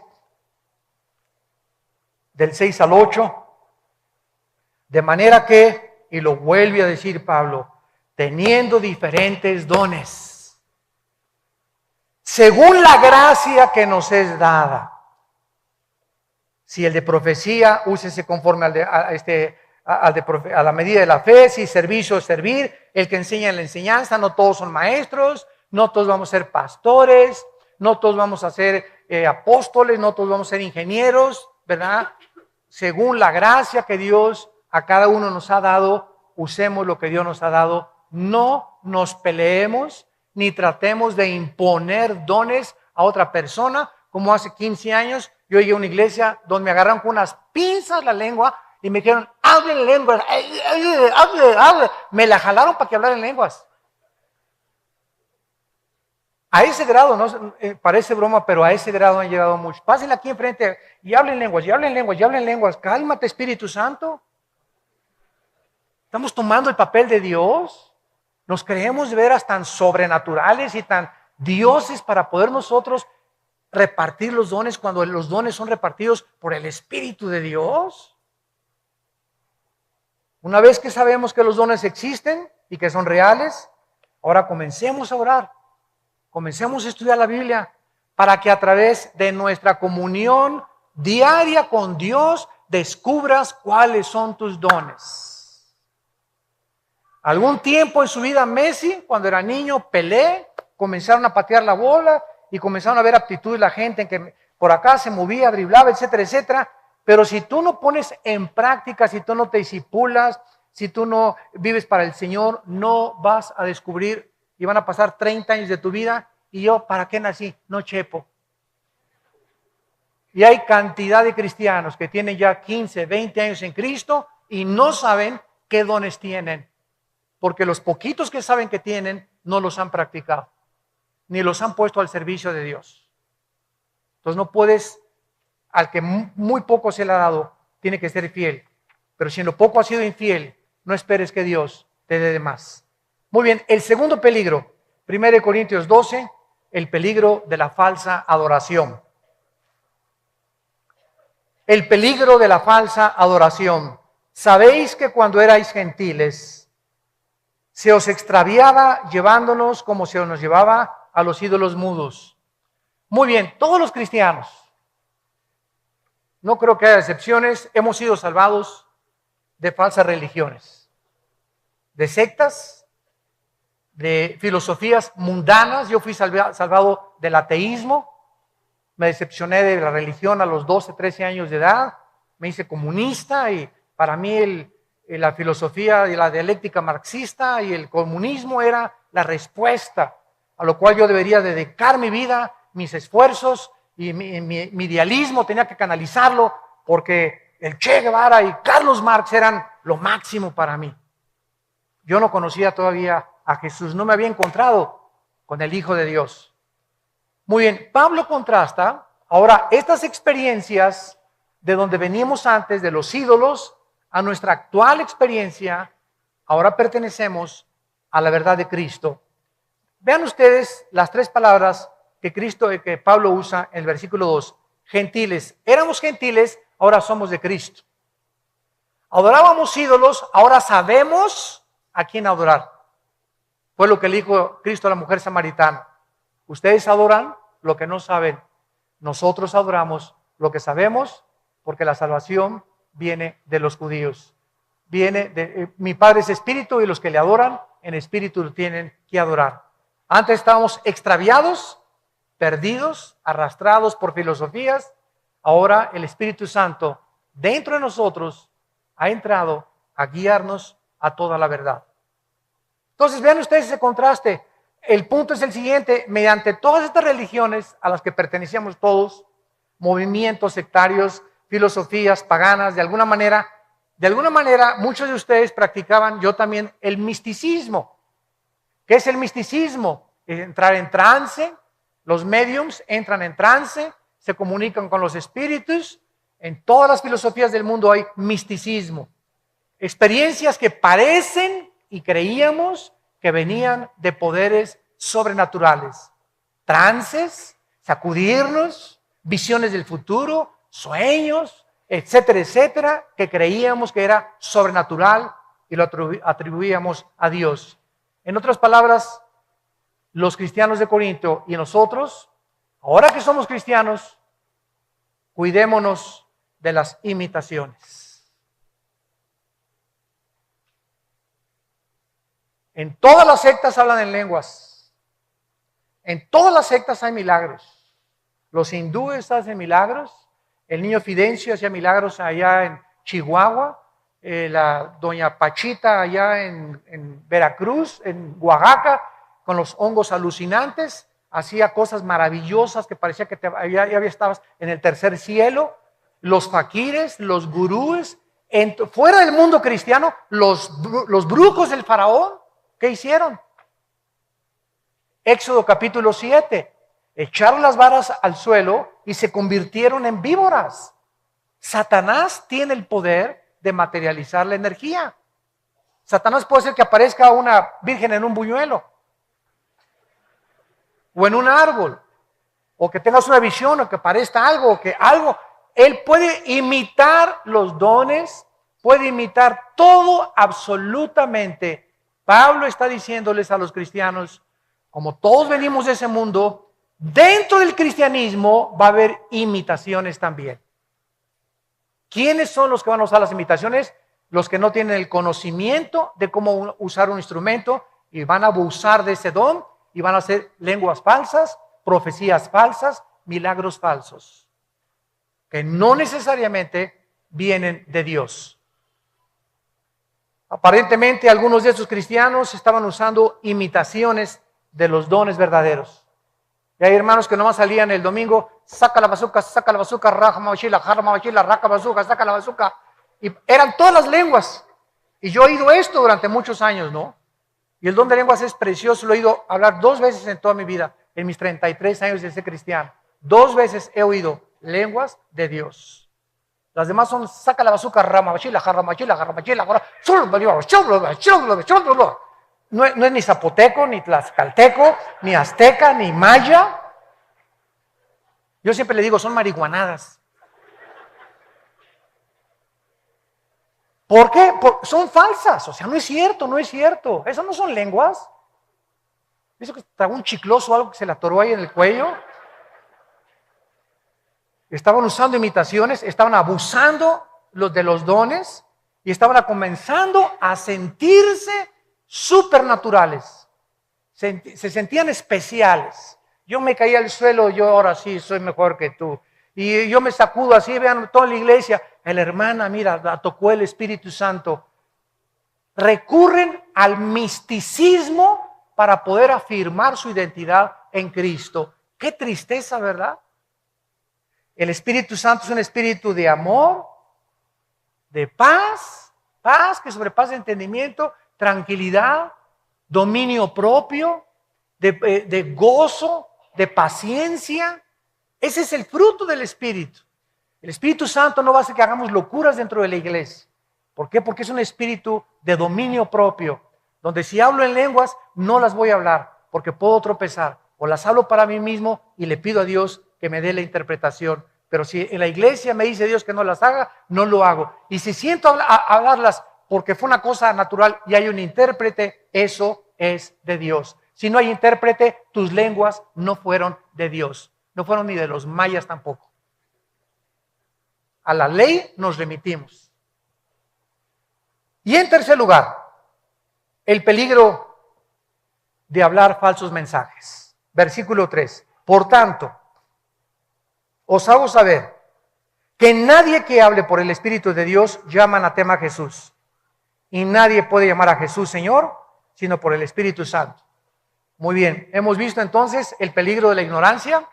del 6 al 8, de manera que, y lo vuelve a decir Pablo, teniendo diferentes dones, según la gracia que nos es dada. Si el de profecía, úsese conforme a la medida de la fe. Si servicio, servir. El que enseña en la enseñanza. No todos son maestros, no todos vamos a ser pastores, no todos vamos a ser apóstoles, no todos vamos a ser ingenieros, ¿verdad? Según la gracia que Dios a cada uno nos ha dado, usemos lo que Dios nos ha dado. No nos peleemos ni tratemos de imponer dones a otra persona. Como hace 15 años yo llegué a una iglesia donde me agarraron con unas pinzas la lengua y me dijeron, hable en lenguas, hable. Me la jalaron para que hablara en lenguas. A ese grado, no parece broma, pero a ese grado han llegado muchos. Pásenle aquí enfrente y hablen lenguas, y hablen lenguas, y hablen lenguas. Cálmate, Espíritu Santo. Estamos tomando el papel de Dios. Nos creemos de veras tan sobrenaturales y tan dioses para poder nosotros repartir los dones cuando los dones son repartidos por el Espíritu de Dios. Una vez que sabemos que los dones existen y que son reales, ahora comencemos a orar. Comencemos a estudiar la Biblia para que a través de nuestra comunión diaria con Dios descubras cuáles son tus dones. Algún tiempo en su vida Messi, cuando era niño, Pelé, comenzaron a patear la bola y comenzaron a ver aptitud de la gente en que por acá se movía, driblaba, etcétera, etcétera. Pero si tú no pones en práctica, si tú no te discipulas, si tú no vives para el Señor, no vas a descubrir. Y van a pasar 30 años de tu vida. Y yo, ¿para qué nací? No chepo. Y hay cantidad de cristianos que tienen ya 15, 20 años en Cristo y no saben qué dones tienen. Porque los poquitos que saben que tienen, no los han practicado. Ni los han puesto al servicio de Dios. Entonces no puedes, al que muy poco se le ha dado, tiene que ser fiel. Pero si en lo poco has sido infiel, no esperes que Dios te dé de más. Muy bien, el segundo peligro, 1 Corintios 12, el peligro de la falsa adoración. El peligro de la falsa adoración. Sabéis que cuando erais gentiles, se os extraviaba llevándonos como se nos llevaba a los ídolos mudos. Muy bien, todos los cristianos, no creo que haya excepciones, hemos sido salvados de falsas religiones, de sectas, de filosofías mundanas. Yo fui salvado del ateísmo, me decepcioné de la religión a los 12, 13 años de edad, me hice comunista y para mí la filosofía y la dialéctica marxista y el comunismo era la respuesta a lo cual yo debería dedicar mi vida, mis esfuerzos y mi idealismo tenía que canalizarlo porque el Che Guevara y Carlos Marx eran lo máximo para mí. Yo no conocía todavía a Jesús, no me había encontrado con el Hijo de Dios. Muy bien, Pablo contrasta ahora estas experiencias de donde veníamos antes, de los ídolos, a nuestra actual experiencia. Ahora pertenecemos a la verdad de Cristo. Vean ustedes las tres palabras que Pablo usa en el versículo 2. Gentiles, éramos gentiles, ahora somos de Cristo. Adorábamos ídolos, ahora sabemos a quién adorar. Fue lo que le dijo Cristo a la mujer samaritana. Ustedes adoran lo que no saben. Nosotros adoramos lo que sabemos, porque la salvación viene de los judíos. Viene de mi Padre es espíritu y los que le adoran en espíritu lo tienen que adorar. Antes estábamos extraviados, perdidos, arrastrados por filosofías. Ahora el Espíritu Santo dentro de nosotros ha entrado a guiarnos a toda la verdad. Entonces vean ustedes ese contraste. El punto es el siguiente: mediante todas estas religiones a las que pertenecíamos todos, movimientos sectarios, filosofías paganas, de alguna manera muchos de ustedes practicaban, yo también, el misticismo. ¿Qué es el misticismo? Es entrar en trance. Los médiums entran en trance, se comunican con los espíritus. En todas las filosofías del mundo hay misticismo. Experiencias que parecen y creíamos que venían de poderes sobrenaturales. Trances, sacudirnos, visiones del futuro, sueños, etcétera, etcétera, que creíamos que era sobrenatural y lo atribuíamos a Dios. En otras palabras, los cristianos de Corinto y nosotros, ahora que somos cristianos, cuidémonos de las imitaciones. En todas las sectas hablan en lenguas. En todas las sectas hay milagros. Los hindúes hacen milagros. El niño Fidencio hacía milagros allá en Chihuahua. La doña Pachita allá en Veracruz, en Oaxaca, con los hongos alucinantes, hacía cosas maravillosas que parecía que ya estabas en el tercer cielo. Los faquires, los gurúes, fuera del mundo cristiano, los brujos del faraón, ¿qué hicieron? Éxodo capítulo 7. Echaron las varas al suelo y se convirtieron en víboras. Satanás tiene el poder de materializar la energía. Satanás puede hacer que aparezca una virgen en un buñuelo, o en un árbol, o que tengas una visión, o que aparezca algo, o que algo. Él puede imitar los dones, puede imitar todo absolutamente. Pablo está diciéndoles a los cristianos, como todos venimos de ese mundo, dentro del cristianismo va a haber imitaciones también. ¿Quiénes son los que van a usar las imitaciones? Los que no tienen el conocimiento de cómo usar un instrumento y van a abusar de ese don y van a hacer lenguas falsas, profecías falsas, milagros falsos, que no necesariamente vienen de Dios. Aparentemente algunos de estos cristianos estaban usando imitaciones de los dones verdaderos. Y hay hermanos que nomás salían el domingo, saca la bazooka, raja machila, raca bazooka, saca la bazooka. Y eran todas las lenguas. Y yo he oído esto durante muchos años, ¿no? Y el don de lenguas es precioso, lo he oído hablar 2 veces en toda mi vida, en mis 33 años de ser cristiano. 2 veces he oído lenguas de Dios. Las demás son, saca la bazooka, rama machila, no es ni zapoteco, ni tlaxcalteco, ni azteca, ni maya. Yo siempre le digo, son marihuanadas. ¿Por qué? Son falsas, o sea, no es cierto, no es cierto. Esas no son lenguas. ¿Eso que tragó un chicloso o algo que se le atoró ahí en el cuello? Estaban usando imitaciones, estaban abusando de los dones y estaban comenzando a sentirse supernaturales. Se sentían especiales. Yo me caí al suelo, yo ahora sí soy mejor que tú. Y yo me sacudo así, vean toda la iglesia. La hermana, mira, la tocó el Espíritu Santo. Recurren al misticismo para poder afirmar su identidad en Cristo. Qué tristeza, ¿verdad? El Espíritu Santo es un espíritu de amor, de paz que sobrepasa entendimiento, tranquilidad, dominio propio, de gozo, de paciencia. Ese es el fruto del Espíritu. El Espíritu Santo no va a hacer que hagamos locuras dentro de la iglesia. ¿Por qué? Porque es un espíritu de dominio propio, donde si hablo en lenguas no las voy a hablar, porque puedo tropezar, o las hablo para mí mismo y le pido a Dios que me dé la interpretación. Pero si en la iglesia me dice Dios que no las haga, no lo hago. Y si siento hablarlas porque fue una cosa natural y hay un intérprete, eso es de Dios. Si no hay intérprete, tus lenguas no fueron de Dios. No fueron ni de los mayas tampoco. A la ley nos remitimos. Y en tercer lugar, el peligro de hablar falsos mensajes. Versículo 3. Por tanto, os hago saber que nadie que hable por el Espíritu de Dios llama anatema a Jesús. Y nadie puede llamar a Jesús Señor, sino por el Espíritu Santo. Muy bien, hemos visto entonces el peligro de la ignorancia,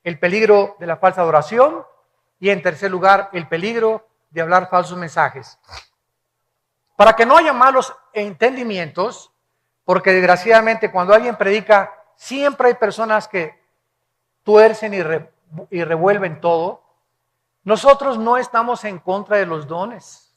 el peligro de la falsa adoración y en tercer lugar el peligro de hablar falsos mensajes. Para que no haya malos entendimientos, porque desgraciadamente cuando alguien predica, siempre hay personas que tuercen y revuelven todo. Nosotros no estamos en contra de los dones.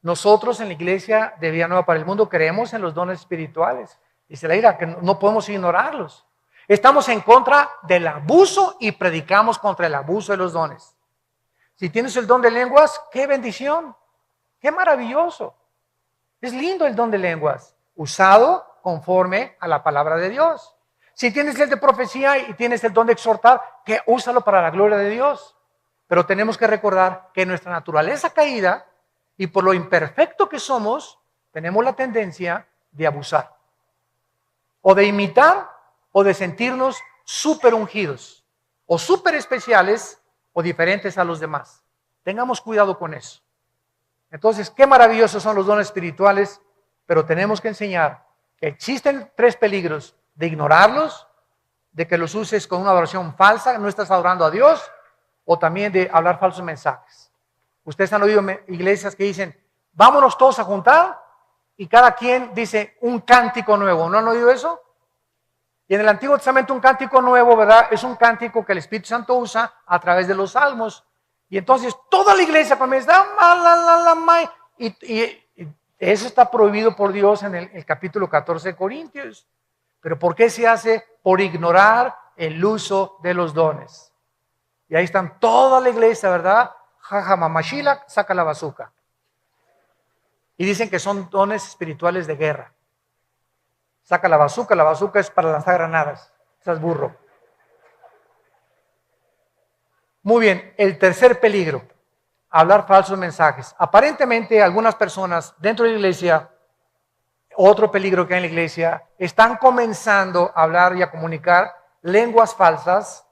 Nosotros en la iglesia de Vida Nueva para el Mundo creemos en los dones espirituales. Dice la ira que no podemos ignorarlos. Estamos en contra del abuso y predicamos contra el abuso de los dones. Si tienes el don de lenguas, qué bendición, qué maravilloso. Es lindo el don de lenguas, usado conforme a la palabra de Dios. Si tienes el de profecía y tienes el don de exhortar, que úsalo para la gloria de Dios. Pero tenemos que recordar que nuestra naturaleza caída y por lo imperfecto que somos, tenemos la tendencia de abusar. O de imitar o de sentirnos súper ungidos o súper especiales o diferentes a los demás. Tengamos cuidado con eso. Entonces, qué maravillosos son los dones espirituales, pero tenemos que enseñar que existen 3 peligros: de ignorarlos, de que los uses con una adoración falsa, no estás adorando a Dios, o también de hablar falsos mensajes. Ustedes han oído iglesias que dicen, vámonos todos a juntar, y cada quien dice un cántico nuevo. ¿No han oído eso? Y en el Antiguo Testamento un cántico nuevo, ¿verdad? Es un cántico que el Espíritu Santo usa a través de los salmos. Y entonces toda la iglesia comienza, y eso está prohibido por Dios en el capítulo 14 de Corintios. ¿Pero por qué se hace? Por ignorar el uso de los dones. Y ahí están toda la iglesia, ¿verdad? Jaja, mamashila, saca la bazuca. Y dicen que son dones espirituales de guerra. Saca la bazuca es para lanzar granadas. Estás burro. Muy bien, el tercer peligro, hablar falsos mensajes. Aparentemente algunas personas dentro de la iglesia, otro peligro que hay en la iglesia, están comenzando a hablar y a comunicar lenguas falsas,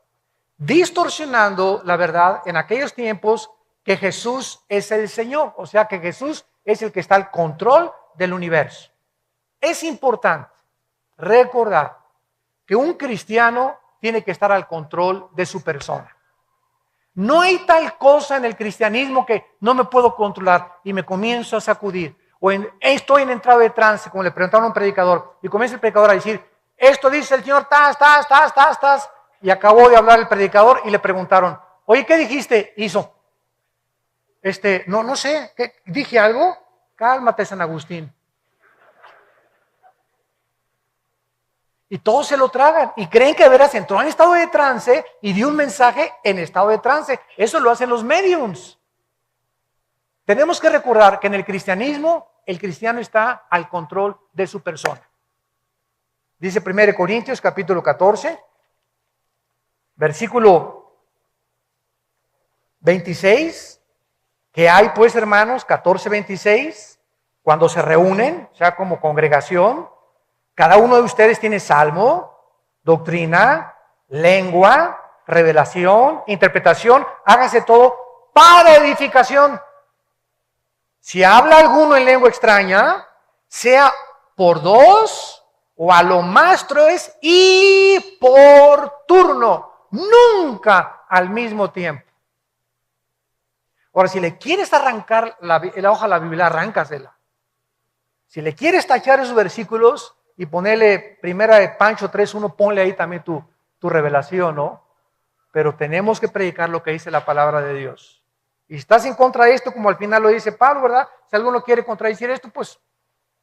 distorsionando la verdad en aquellos tiempos que Jesús es el Señor, o sea que Jesús es el que está al control del universo. Es importante recordar que un cristiano tiene que estar al control de su persona. No hay tal cosa en el cristianismo que no me puedo controlar y me comienzo a sacudir. Estoy en entrada de trance, como le preguntaron a un predicador, y comienza el predicador a decir, esto dice el Señor, tas. Y acabó de hablar el predicador y le preguntaron, oye, ¿qué dijiste? Hizo. No sé, ¿dije algo? Cálmate, San Agustín. Y todos se lo tragan y creen que de veras entró en estado de trance y dio un mensaje en estado de trance. Eso lo hacen los mediums. Tenemos que recordar que en el cristianismo, el cristiano está al control de su persona. Dice 1 Corintios capítulo 14, versículo 26, que hay pues hermanos, 14:26, cuando se reúnen, o sea como congregación, cada uno de ustedes tiene salmo, doctrina, lengua, revelación, interpretación, hágase todo para edificación. Si habla alguno en lengua extraña, sea por dos o a lo más tres y por turno, nunca al mismo tiempo. Ahora, si le quieres arrancar la hoja a la Biblia, arráncasela. Si le quieres tachar esos versículos y ponerle primera de Pancho 3:1, ponle ahí también tu revelación, ¿no? Pero tenemos que predicar lo que dice la palabra de Dios. Y si estás en contra de esto, como al final lo dice Pablo, ¿verdad? Si alguno quiere contradecir esto, pues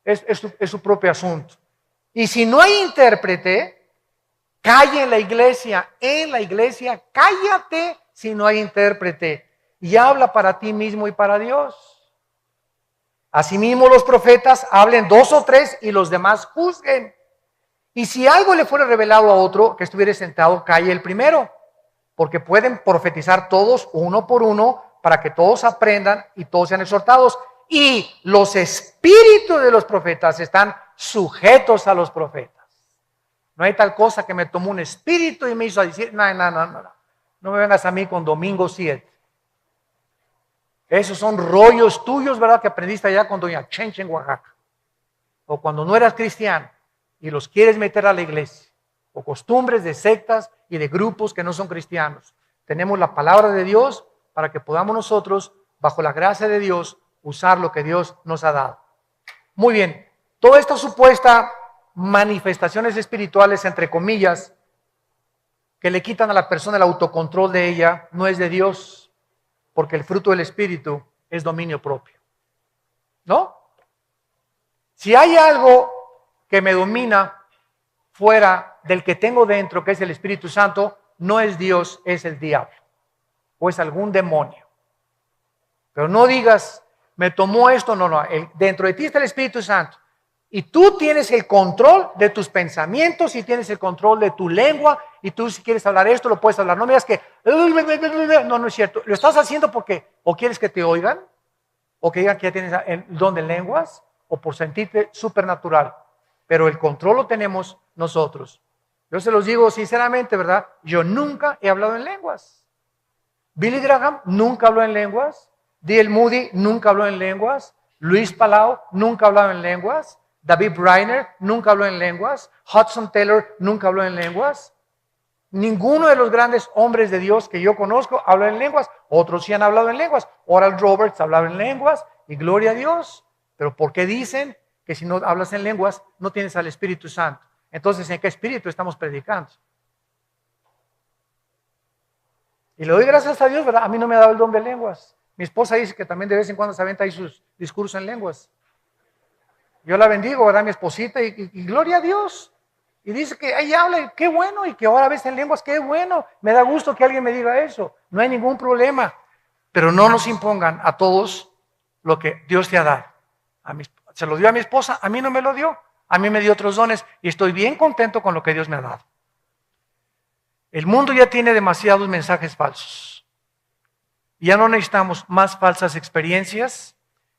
es su propio asunto. Y si no hay intérprete, calla en la iglesia. En la iglesia, cállate si no hay intérprete. Y habla para ti mismo y para Dios. Asimismo los profetas hablen 2 o 3 y los demás juzguen. Y si algo le fuera revelado a otro que estuviera sentado, calle el primero. Porque pueden profetizar todos uno por uno para que todos aprendan y todos sean exhortados. Y los espíritus de los profetas están sujetos a los profetas. No hay tal cosa que me tomó un espíritu y me hizo decir, no. No me vengas a mí con domingo 7. Esos son rollos tuyos, ¿verdad? Que aprendiste allá con doña Chencha en Oaxaca. O cuando no eras cristiano y los quieres meter a la iglesia. O costumbres de sectas y de grupos que no son cristianos. Tenemos la palabra de Dios para que podamos nosotros, bajo la gracia de Dios, usar lo que Dios nos ha dado. Muy bien, toda esta supuesta manifestaciones espirituales, entre comillas, que le quitan a la persona el autocontrol de ella, no es de Dios. Porque el fruto del Espíritu es dominio propio. ¿No? Si hay algo que me domina fuera del que tengo dentro, que es el Espíritu Santo, no es Dios, es el diablo. O es algún demonio. Pero no digas, me tomó esto, no. Dentro de ti está el Espíritu Santo. Y tú tienes el control de tus pensamientos y tienes el control de tu lengua. Y tú si quieres hablar esto, lo puedes hablar. No me digas que, no es cierto. Lo estás haciendo porque o quieres que te oigan, o que digan que ya tienes el don de lenguas, o por sentirte supernatural. Pero el control lo tenemos nosotros. Yo se los digo sinceramente, ¿verdad? Yo nunca he hablado en lenguas. Billy Graham nunca habló en lenguas. D.L. Moody nunca habló en lenguas. Luis Palau nunca ha hablado en lenguas. David Reiner nunca habló en lenguas. Hudson Taylor nunca habló en lenguas. Ninguno de los grandes hombres de Dios que yo conozco habló en lenguas. Otros sí han hablado en lenguas. Oral Roberts hablaba en lenguas y gloria a Dios. Pero ¿por qué dicen que si no hablas en lenguas no tienes al Espíritu Santo? Entonces, ¿en qué espíritu estamos predicando? Y le doy gracias a Dios, ¿verdad? A mí no me ha dado el don de lenguas. Mi esposa dice que también de vez en cuando se aventa ahí sus discursos en lenguas. Yo la bendigo, ¿verdad? Mi esposita, y gloria a Dios. Y dice que ahí habla, y qué bueno, y que ahora a veces en lenguas, qué bueno. Me da gusto que alguien me diga eso. No hay ningún problema. Pero no nos impongan a todos lo que Dios te ha dado. Se lo dio a mi esposa, a mí no me lo dio. A mí me dio otros dones y estoy bien contento con lo que Dios me ha dado. El mundo ya tiene demasiados mensajes falsos. Ya no necesitamos más falsas experiencias,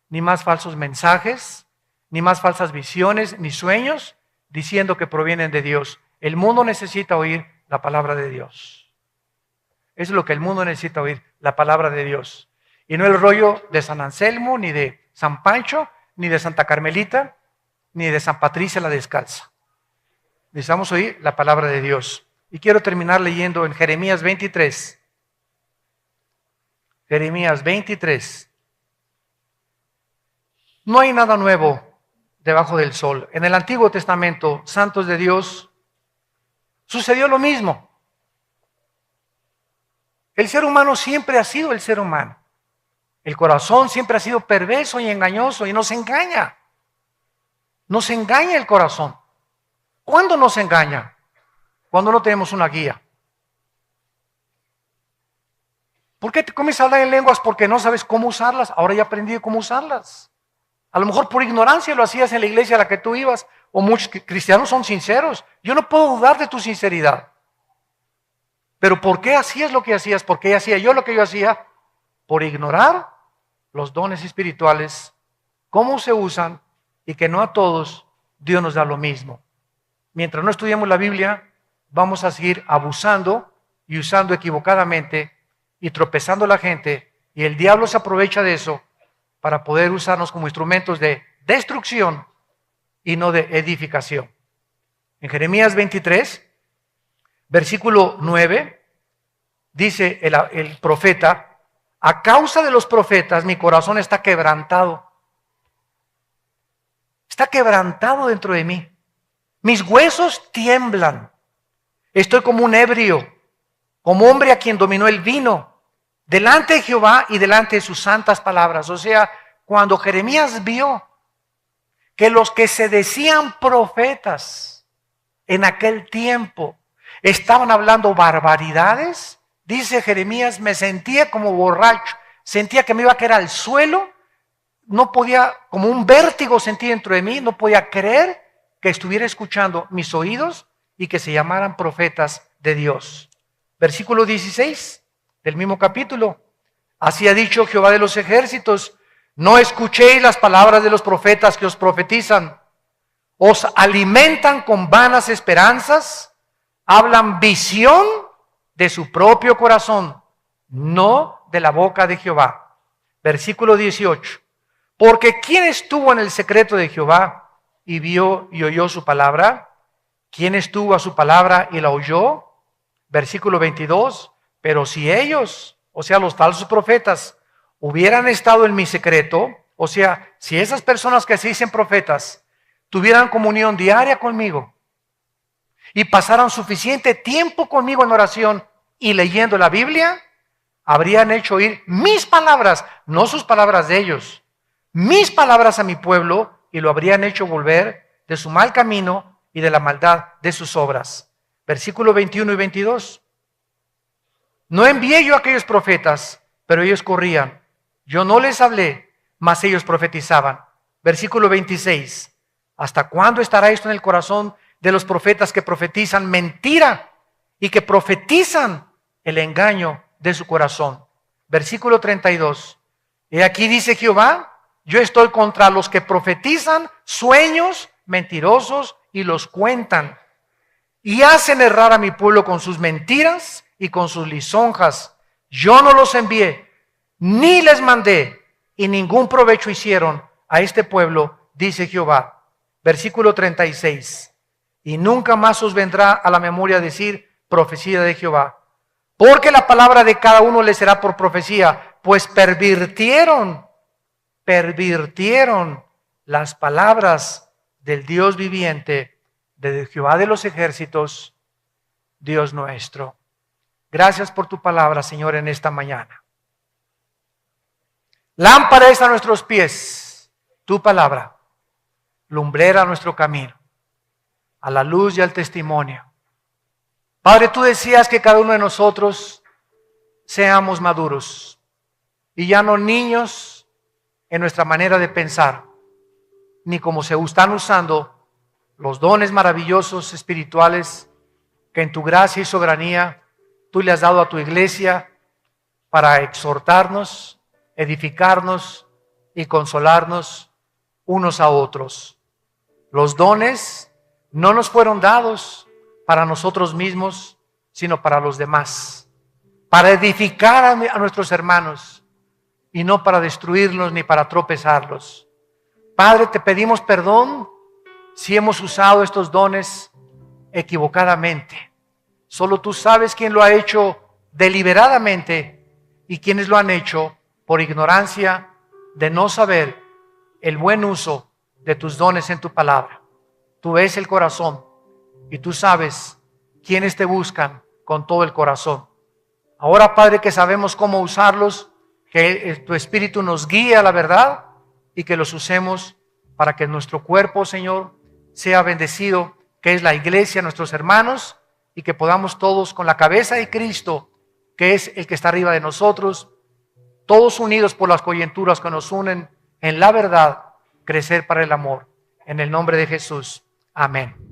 ni más falsos mensajes, ni más falsas visiones, ni sueños, diciendo que provienen de Dios. El mundo necesita oír la palabra de Dios. Eso es lo que el mundo necesita oír, la palabra de Dios. Y no el rollo de San Anselmo, ni de San Pancho, ni de Santa Carmelita, ni de San Patricia la Descalza. Necesitamos oír la palabra de Dios. Y quiero terminar leyendo en Jeremías 23. Jeremías 23. No hay nada nuevo debajo del sol. En el Antiguo Testamento, santos de Dios, sucedió lo mismo. El ser humano siempre ha sido el ser humano. El corazón siempre ha sido perverso y engañoso y nos engaña. Nos engaña el corazón. ¿Cuándo nos engaña? Cuando no tenemos una guía. ¿Por qué te comienzas a hablar en lenguas? Porque no sabes cómo usarlas. Ahora ya aprendí cómo usarlas. A lo mejor por ignorancia lo hacías en la iglesia a la que tú ibas. O muchos cristianos son sinceros. Yo no puedo dudar de tu sinceridad. Pero ¿por qué hacías lo que hacías? ¿Por qué hacía yo lo que yo hacía? Por ignorar los dones espirituales, cómo se usan y que no a todos Dios nos da lo mismo. Mientras no estudiemos la Biblia, vamos a seguir abusando y usando equivocadamente y tropezando a la gente, y el diablo se aprovecha de eso para poder usarnos como instrumentos de destrucción y no de edificación. En Jeremías 23, versículo 9, dice el profeta: a causa de los profetas mi corazón está quebrantado. Está quebrantado dentro de mí. Mis huesos tiemblan. Estoy como un ebrio, como hombre a quien dominó el vino, delante de Jehová y delante de sus santas palabras. O sea, cuando Jeremías vio que los que se decían profetas en aquel tiempo estaban hablando barbaridades, dice Jeremías, me sentía como borracho, sentía que me iba a caer al suelo, no podía, como un vértigo sentí dentro de mí, no podía creer que estuviera escuchando mis oídos y que se llamaran profetas de Dios. Versículo 16 del mismo capítulo. Así ha dicho Jehová de los ejércitos: no escuchéis las palabras de los profetas que os profetizan. Os alimentan con vanas esperanzas, hablan visión de su propio corazón, no de la boca de Jehová. Versículo 18. Porque ¿quién estuvo en el secreto de Jehová y vio y oyó su palabra? ¿Quién estuvo a su palabra y la oyó? Versículo 22. Pero si ellos, o sea, los falsos profetas, hubieran estado en mi secreto, o sea, si esas personas que se dicen profetas tuvieran comunión diaria conmigo y pasaran suficiente tiempo conmigo en oración y leyendo la Biblia, habrían hecho oír mis palabras, no sus palabras de ellos, mis palabras a mi pueblo, y lo habrían hecho volver de su mal camino y de la maldad de sus obras. Versículo 21 y 22. No envié yo a aquellos profetas, pero ellos corrían. Yo no les hablé, mas ellos profetizaban. Versículo 26. ¿Hasta cuándo estará esto en el corazón de los profetas que profetizan mentira y que profetizan el engaño de su corazón? Versículo 32. Y aquí dice Jehová: yo estoy contra los que profetizan sueños mentirosos y los cuentan, y hacen errar a mi pueblo con sus mentiras y con sus lisonjas. Yo no los envié, ni les mandé, y ningún provecho hicieron a este pueblo, dice Jehová. Versículo 36. Y nunca más os vendrá a la memoria decir profecía de Jehová, porque la palabra de cada uno les será por profecía, pues pervirtieron las palabras del Dios viviente de Jehová de los ejércitos, Dios nuestro. Gracias por tu palabra, Señor, en esta mañana. Lámpara es a nuestros pies, tu palabra, lumbrera a nuestro camino, a la luz y al testimonio. Padre, tú decías que cada uno de nosotros seamos maduros y ya no niños en nuestra manera de pensar, ni como se están usando los dones maravillosos espirituales que en tu gracia y soberanía tú le has dado a tu iglesia para exhortarnos, edificarnos y consolarnos unos a otros. Los dones no nos fueron dados para nosotros mismos, sino para los demás, para edificar a nuestros hermanos y no para destruirlos ni para tropezarlos. Padre, te pedimos perdón si hemos usado estos dones equivocadamente. Solo tú sabes quién lo ha hecho deliberadamente y quiénes lo han hecho por ignorancia de no saber el buen uso de tus dones en tu palabra. Tú ves el corazón y tú sabes quiénes te buscan con todo el corazón. Ahora, Padre, que sabemos cómo usarlos, que tu Espíritu nos guíe a la verdad y que los usemos para que nuestro cuerpo, Señor, sea bendecido, que es la iglesia, nuestros hermanos, y que podamos todos con la cabeza de Cristo, que es el que está arriba de nosotros, todos unidos por las coyunturas que nos unen en la verdad, crecer para el amor. En el nombre de Jesús. Amén.